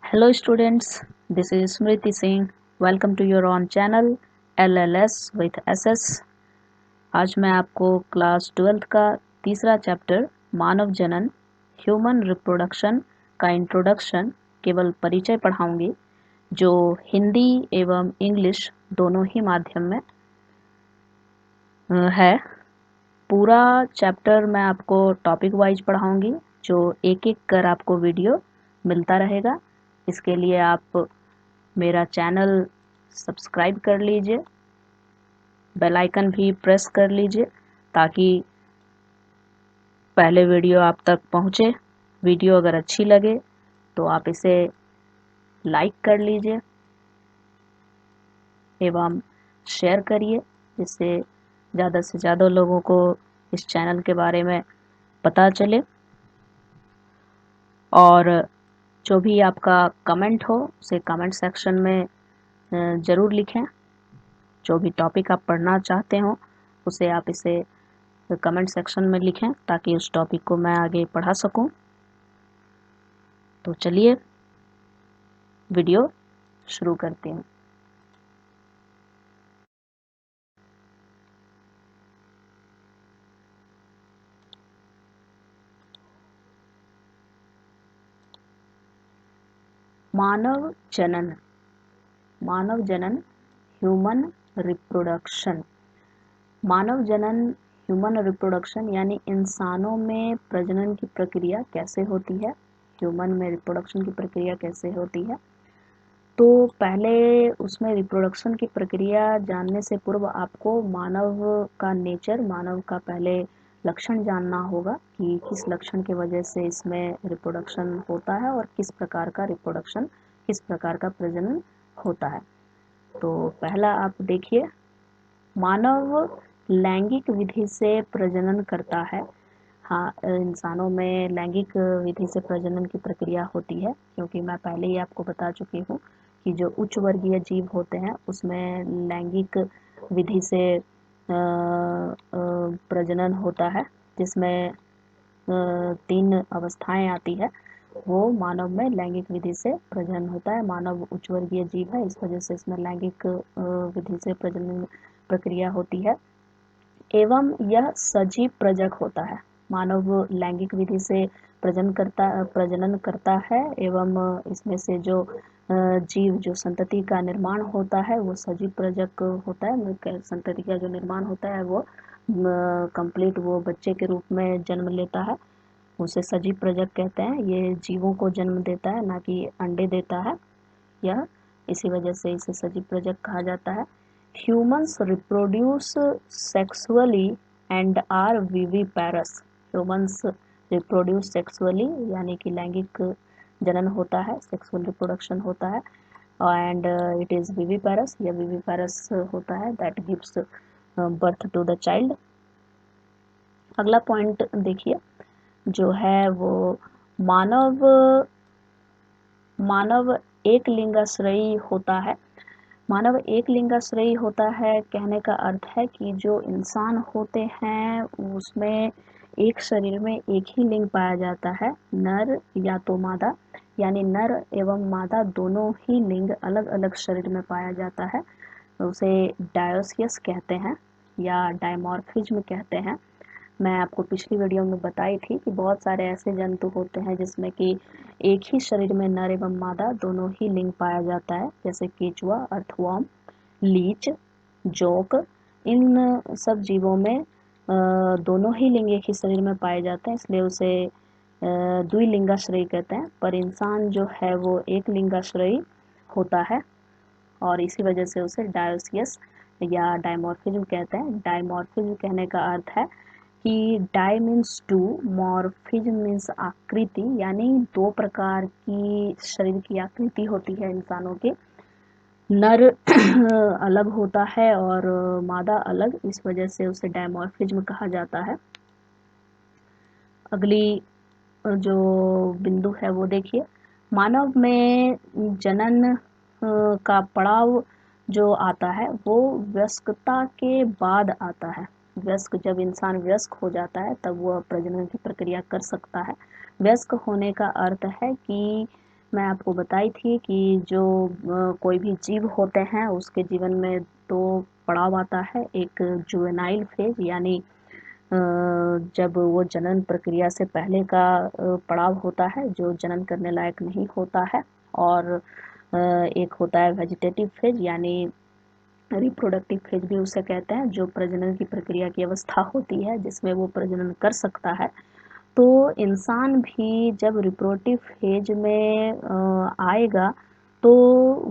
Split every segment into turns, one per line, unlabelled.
Hello students, this is Smriti Singh. Welcome to your own channel LLS with SS. आज मैं आपको class 12th का तीसरा chapter मानव जनन ह्यूमन रिप्रोडक्शन का इंट्रोडक्शन केवल परिचय पढ़ाऊंगी, जो हिंदी एवं इंग्लिश दोनों ही माध्यम में है। पूरा चैप्टर मैं आपको टॉपिक वाइज पढ़ाऊंगी, जो एक एक कर आपको वीडियो मिलता रहेगा। इसके लिए आप मेरा चैनल सब्सक्राइब कर लीजिए, बेल आइकन भी प्रेस कर लीजिए ताकि पहले वीडियो आप तक पहुंचे। वीडियो अगर अच्छी लगे तो आप इसे लाइक कर लीजिए एवं शेयर करिए, जिससे ज़्यादा से ज़्यादा लोगों को इस चैनल के बारे में पता चले। और जो भी आपका कमेंट हो उसे कमेंट सेक्शन में ज़रूर लिखें। जो भी टॉपिक आप पढ़ना चाहते हो उसे आप इसे कमेंट सेक्शन में लिखें ताकि उस टॉपिक को मैं आगे पढ़ा सकूं। तो चलिए वीडियो शुरू करते हैं। मानव जनन ह्यूमन रिप्रोडक्शन। मानव जनन ह्यूमन रिप्रोडक्शन यानी इंसानों में प्रजनन की प्रक्रिया कैसे होती है, ह्यूमन में रिप्रोडक्शन की प्रक्रिया कैसे होती है। तो पहले उसमें रिप्रोडक्शन की प्रक्रिया जानने से पूर्व आपको मानव का नेचर, मानव का पहले लक्षण जानना होगा कि किस लक्षण की वजह से इसमें रिप्रोडक्शन होता है और किस प्रकार का रिप्रोडक्शन, किस प्रकार का प्रजनन होता है। तो पहला आप देखिए, मानव लैंगिक विधि से प्रजनन करता है। हाँ, इंसानों में लैंगिक विधि से प्रजनन की प्रक्रिया होती है, क्योंकि मैं पहले ही आपको बता चुकी हूँ कि जो उच्च वर्गीय जीव होते हैं उसमें लैंगिक विधि से प्रजनन होता है, जिसमें 3 अवस्थाएं आती है। वो मानव में लैंगिक विधि से प्रजनन होता है। मानव उच्च वर्गीय जीव है, इस वजह से इसमें लैंगिक विधि से प्रजनन प्रक्रिया होती है एवं यह सजीव प्रजक होता है। मानव लैंगिक विधि से प्रजनन करता है एवं इसमें से जो जीव, जो संतति का निर्माण होता है वो सजीव प्रजक होता है। संतति का जो निर्माण होता है वो कंप्लीट वो बच्चे के रूप में जन्म लेता है, उसे सजीव प्रजक कहते हैं। ये जीवों को जन्म देता है, ना कि अंडे देता है यह, इसी वजह से इसे सजीव प्रजक कहा जाता है। Humans reproduce sexually and are viviparous. Humans reproduce sexually यानी कि लैंगिक जनन होता है, सेक्सुअल रिप्रोडक्शन होता है, एंड इट इज़ विविपैरस, यह विविपैरस होता है, that gives birth to the child. अगला पॉइंट देखिए, जो है वो मानव एक लिंगाश्रयी होता है। मानव एक लिंगाश्रयी होता है, कहने का अर्थ है कि जो इंसान होते हैं उसमें एक शरीर में एक ही लिंग पाया जाता है, नर या तो मादा, यानी नर एवं मादा दोनों ही लिंग अलग अलग शरीर में पाया जाता है। उसे डायोसियस कहते हैं या डायमॉर्फिज्म कहते हैं। मैं आपको पिछली वीडियो में बताई थी कि बहुत सारे ऐसे जंतु होते हैं जिसमें कि एक ही शरीर में नर एवं मादा दोनों ही लिंग पाया जाता है, जैसे केचुआ, अर्थवर्म, लीच, जोंक। इन सब जीवों में दोनों ही लिंग एक ही शरीर में पाए जाते हैं, इसलिए उसे द्विलिंगाश्रयी कहते हैं। पर इंसान जो है वो एक लिंगाश्रयी होता है और इसी वजह से उसे डायोसियस या डायमॉर्फिज्म कहते हैं। डायमॉर्फिज्म कहने का अर्थ है कि di means two, morphism means आकृति, यानी 2 प्रकार की शरीर की आकृति होती है इंसानों की। नर अलग होता है और मादा अलग, इस वजह से उसे डायमॉर्फिज्म कहा जाता है। अगली जो बिंदु है वो देखिए, मानव में जनन का पड़ाव जो आता है वो वयस्कता के बाद आता है। वयस्क, जब इंसान वयस्क हो जाता है तब वह प्रजनन की प्रक्रिया कर सकता है। वयस्क होने का अर्थ है कि मैं आपको बताई थी कि जो कोई भी जीव होते हैं उसके जीवन में 2 पड़ाव आता है। एक जुवेनाइल फेज़ यानी जब वो जनन प्रक्रिया से पहले का पड़ाव होता है जो जनन करने लायक नहीं होता है, और एक होता है वेजिटेटिव फेज़ यानी रिप्रोडक्टिव फेज़ भी उसे कहते हैं, जो प्रजनन की प्रक्रिया की अवस्था होती है जिसमें वो प्रजनन कर सकता है। तो इंसान भी जब रिप्रोडक्टिव फेज में आएगा तो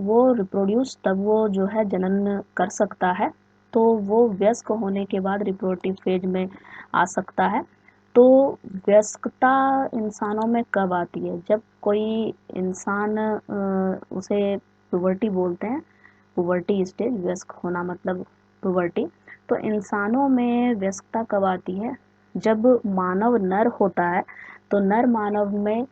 वो रिप्रोड्यूस तब वो जो है जनन कर सकता है। तो वो वयस्क होने के बाद रिप्रोडक्टिव फेज में आ सकता है। तो वयस्कता इंसानों में कब आती है? जब कोई इंसान उसे पुबर्टी बोलते हैं, पुबर्टी स्टेज, वयस्क होना मतलब पुबर्टी। तो इंसानों में वयस्कता कब आती है? जब मानव नर होता है, तो नर मानव में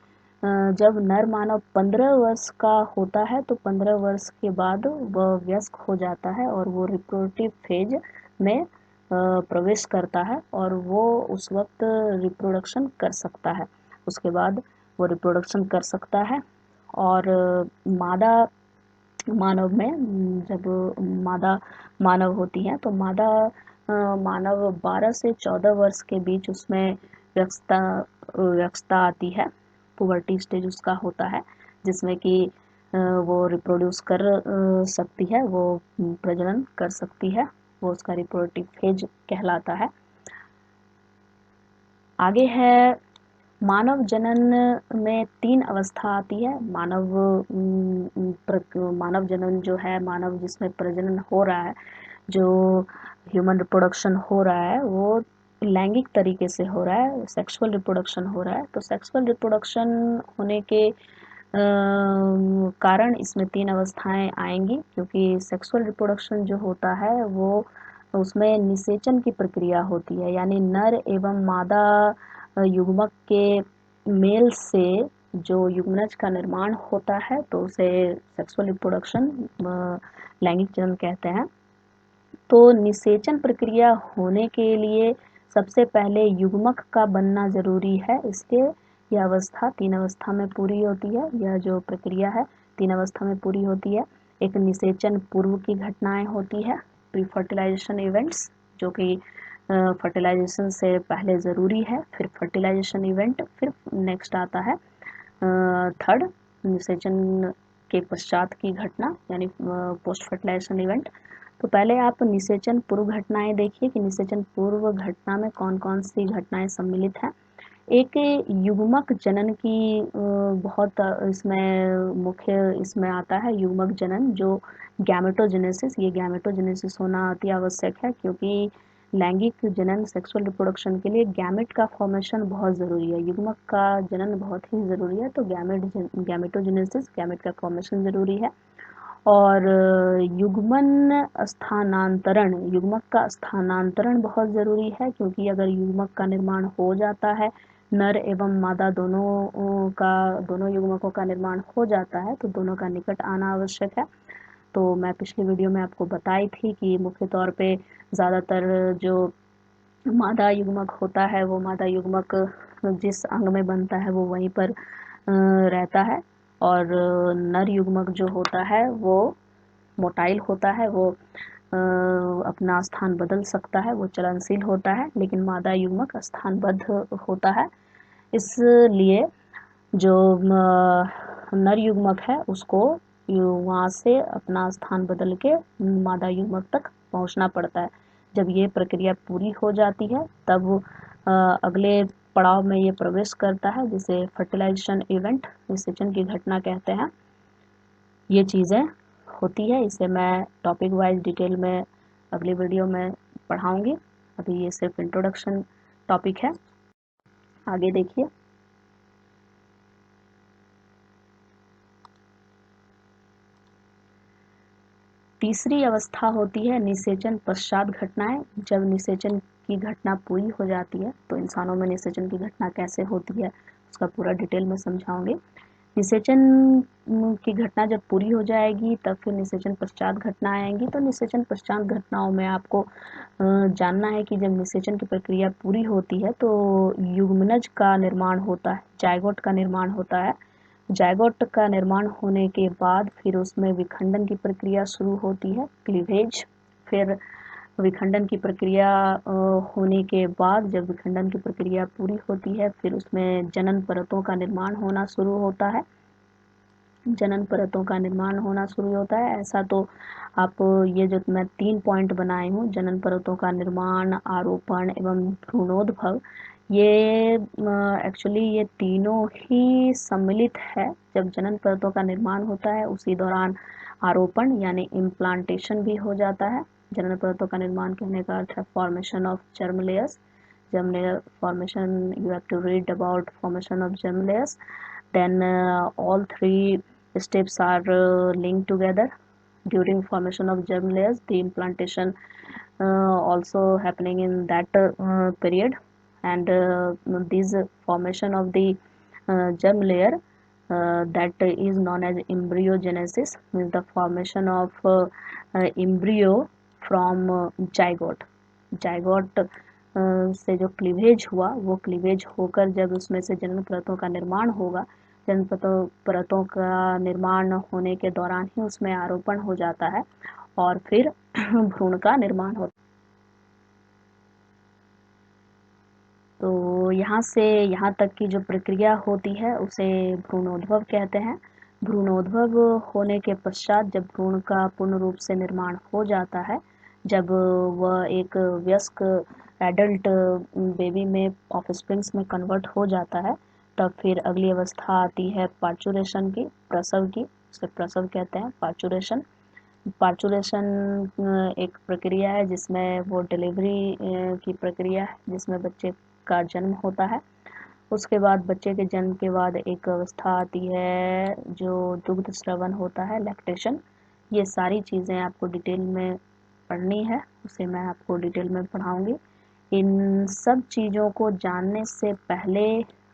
जब नर मानव 15 वर्ष का होता है तो 15 वर्ष के बाद वह वयस्क हो जाता है और वो रिप्रोडक्टिव फेज में प्रवेश करता है और वो उस वक्त रिप्रोडक्शन कर सकता है। उसके बाद वो रिप्रोडक्शन कर सकता है। और मादा मानव में जब मादा मानव होती है तो मादा मानव 12 से 14 वर्ष के बीच उसमें व्यस्तता व्यस्तता आती है। पुबर्टी स्टेज उसका होता है जिसमें कि वो रिप्रोड्यूस कर सकती है, वो प्रजनन कर सकती है, वो उसका रिप्रोडक्टिव फेज कहलाता है। आगे है मानव जनन में 3 अवस्था आती है। मानव जनन जो है, मानव जिसमें प्रजनन हो रहा है, जो ह्यूमन रिप्रोडक्शन हो रहा है, वो लैंगिक तरीके से हो रहा है, सेक्सुअल रिप्रोडक्शन हो रहा है। तो सेक्सुअल रिप्रोडक्शन होने के कारण इसमें 3 अवस्थाएं आएंगी, क्योंकि सेक्सुअल रिप्रोडक्शन जो होता है वो उसमें निषेचन की प्रक्रिया होती है, यानी नर एवं मादा युग्मक के मेल से जो युग्मनज का निर्माण होता है तो उसे सेक्सुअल रिप्रोडक्शन लैंगिक जनन कहते हैं। तो निषेचन प्रक्रिया होने के लिए सबसे पहले युग्मक का बनना ज़रूरी है। इसके यह अवस्था 3 अवस्था में पूरी होती है। यह जो प्रक्रिया है 3 अवस्था में पूरी होती है। एक निषेचन पूर्व की घटनाएं होती है, प्री फर्टिलाइजेशन इवेंट्स, जो कि फर्टिलाइजेशन से पहले ज़रूरी है, फिर फर्टिलाइजेशन इवेंट, फिर नेक्स्ट आता है थर्ड निषेचन के पश्चात की घटना यानी पोस्ट फर्टिलाइजेशन इवेंट। तो पहले आप निषेचन पूर्व घटनाएं देखिए कि निषेचन पूर्व घटना में कौन कौन सी घटनाएं सम्मिलित हैं। एक युग्मक जनन की बहुत इसमें मुख्य इसमें आता है युग्मक जनन, जो गैमेटोजेनेसिस, ये गैमेटोजेनेसिस होना अति आवश्यक है, क्योंकि लैंगिक जनन सेक्सुअल रिप्रोडक्शन के लिए गैमेट का फॉर्मेशन बहुत ज़रूरी है, युग्मक का जनन बहुत ही ज़रूरी है। तो गैमेटोजेनेसिस, गैमेट का फॉर्मेशन ज़रूरी है। और युग्मन स्थानांतरण, युग्मक का स्थानांतरण बहुत ज़रूरी है, क्योंकि अगर युग्मक का निर्माण हो जाता है, नर एवं मादा दोनों युग्मकों का निर्माण हो जाता है तो दोनों का निकट आना आवश्यक है। तो मैं पिछली वीडियो में आपको बताई थी कि मुख्य तौर पे ज़्यादातर जो मादा युग्मक होता है वो मादा युग्मक जिस अंग में बनता है वो वहीं पर रहता है, और नर युग्मक जो होता है वो मोटाइल होता है, वो अपना स्थान बदल सकता है, वो चलनशील होता है, लेकिन मादा युग्मक स्थानबद्ध होता है। इसलिए जो नर युग्मक है उसको वहाँ से अपना स्थान बदल के मादा युग्मक तक पहुँचना पड़ता है। जब ये प्रक्रिया पूरी हो जाती है तब अगले पड़ाव में ये प्रवेश करता है, जिसे फर्टिलाइजेशन इवेंट, निषेचन की घटना कहते हैं। ये चीज़ें होती है, इसे मैं टॉपिक वाइज डिटेल में अगली वीडियो में पढ़ाऊँगी। अभी ये सिर्फ इंट्रोडक्शन टॉपिक है। आगे देखिए। तीसरी अवस्था होती है निषेचन पश्चात घटनाएं। जब निषेचन की घटना पूरी हो जाती है तो इंसानों में निषेचन की घटना कैसे होती है उसका पूरा डिटेल में समझाऊंगी। निषेचन की घटना जब पूरी हो जाएगी तब फिर निषेचन पश्चात घटनाएं आएंगी। तो निषेचन पश्चात घटनाओं में आपको जानना है कि जब निषेचन की प्रक्रिया पूरी होती है तो युग्मनज का निर्माण होता है, जायगोट का निर्माण होता है। जायगोट का निर्माण होने के बाद फिर उसमें विखंडन की प्रक्रिया शुरू होती है, क्लीवेज। फिर विखंडन की प्रक्रिया होने के बाद जब विखंडन की प्रक्रिया पूरी होती है फिर उसमें जनन परतों का निर्माण होना शुरू होता है। जनन परतों का निर्माण होना शुरू होता है। ऐसा तो आप ये जो मैं 3 पॉइंट बनाई हूँ, जनन परतों का निर्माण, आरोपण एवं भ्रूणोद्भव, ये एक्चुअली ये तीनों ही सम्मिलित है। जब जनन परतों का निर्माण होता है उसी दौरान आरोपण यानी इम्प्लांटेशन भी हो जाता है। जनन परतों का निर्माण कहने का अर्थ है formation of germ layers. germ layer formation, you have to read about formation of germ layers. Then all three steps are linked together. During formation of germ layers, the implantation also happening in that period, and this formation of the germ layer that is known as embryogenesis, means the formation of embryo from zygote से जो cleavage हुआ वो cleavage होकर जब उसमें से जनन परतों का निर्माण होगा, जनन परतों का निर्माण होने के दौरान ही उसमें आरोपण हो जाता है और फिर भ्रूण का निर्माण होता है। तो यहाँ से यहाँ तक की जो प्रक्रिया होती है उसे भ्रूणोद्भव कहते हैं। भ्रूणोद्भव होने के पश्चात जब भ्रूण का पूर्ण रूप से निर्माण हो जाता है, जब वह एक वयस्क एडल्ट बेबी में ऑफस्प्रिंग्स में कन्वर्ट हो जाता है, तब फिर अगली अवस्था आती है पार्चुरेशन की, प्रसव की। उसे प्रसव कहते हैं, पार्चुरेशन। पार्चुरेशन एक प्रक्रिया है जिसमें वो डिलीवरी की प्रक्रिया है, जिसमें बच्चे का जन्म होता है। उसके बाद बच्चे के जन्म के बाद एक अवस्था आती है जो दुग्ध स्रवण होता है, लैक्टेशन। ये सारी चीज़ें आपको डिटेल में पढ़नी है, उसे मैं आपको डिटेल में पढ़ाऊँगी। इन सब चीज़ों को जानने से पहले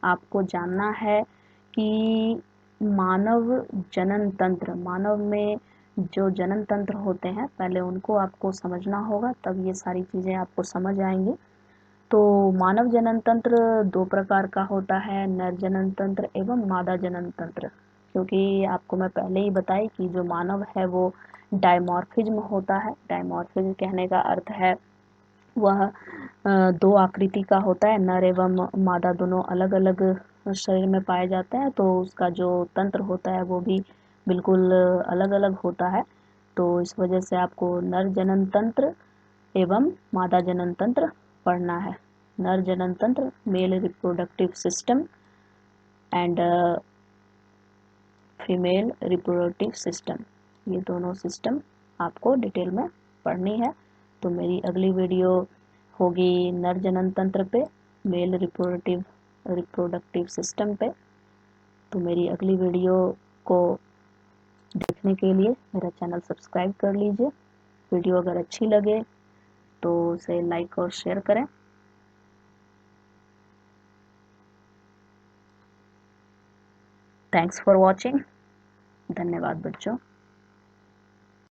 आपको जानना है कि मानव जनन तंत्र, मानव में जो जनन तंत्र होते हैं पहले उनको आपको समझना होगा, तब ये सारी चीज़ें आपको समझ आएंगी। तो मानव जनन तंत्र 2 प्रकार का होता है, नर जनन तंत्र एवं मादा जनन तंत्र। क्योंकि आपको मैं पहले ही बताई कि जो मानव है वो डायमॉर्फिज्म होता है। डायमॉर्फिज्म कहने का अर्थ है वह 2 आकृति का होता है, नर एवं मादा दोनों अलग-अलग शरीर में पाए जाते हैं, तो उसका जो तंत्र होता है वो भी बिल्कुल अलग-अलग होता है। तो इस वजह से आपको नर जनन तंत्र एवं मादा जनन तंत्र पढ़ना है। नर जनन तंत्र, male reproductive system and female reproductive system, ये दोनों सिस्टम आपको डिटेल में पढ़नी है। तो मेरी अगली वीडियो होगी नर जनन तंत्र पे, मेल रिप्रोडक्टिव सिस्टम पे। तो मेरी अगली वीडियो को देखने के लिए मेरा चैनल सब्सक्राइब कर लीजिए। वीडियो अगर अच्छी लगे तो उसे लाइक और शेयर करें। Thanks for watching. धन्यवाद बच्चों।